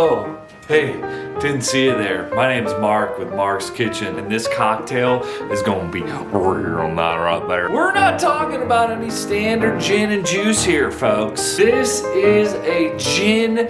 Oh, hey, didn't see you there. My name's Mark with Mark's Kitchen, and this cocktail is gonna be real nice right there. We're not talking about any standard gin and juice here, folks. This is a Gin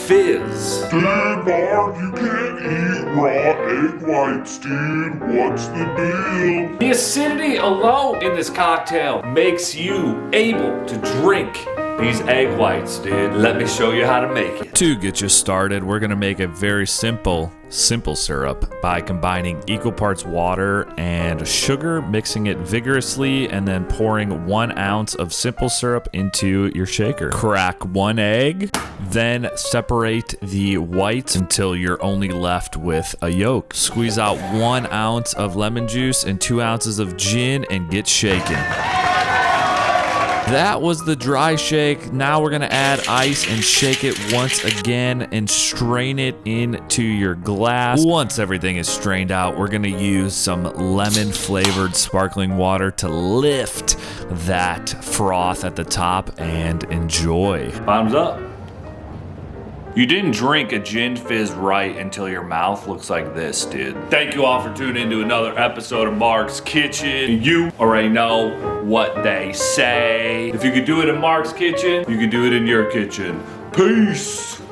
Fizz. Dude, Mark, you can't eat raw egg whites, dude. What's the deal? The acidity alone in this cocktail makes you able to drink these egg whites, dude. Let me show you how to make it. To get you started, we're gonna make a very simple syrup by combining equal parts water and sugar, mixing it vigorously, and then pouring 1 ounce of simple syrup into your shaker. Crack 1 egg, then separate the whites until you're only left with a yolk. Squeeze out 1 ounce of lemon juice and 2 ounces of gin and get shaken. That was the dry shake. Now we're gonna add ice and shake it once again and strain it into your glass. Once everything is strained out, we're gonna use some lemon flavored sparkling water to lift that froth at the top and enjoy. Thumbs up. You didn't drink a Gin Fizz right until your mouth looks like this, dude. Thank you all for tuning into another episode of Mark's Kitchen. You already know what they say. If you could do it in Mark's Kitchen, you can do it in your kitchen. Peace.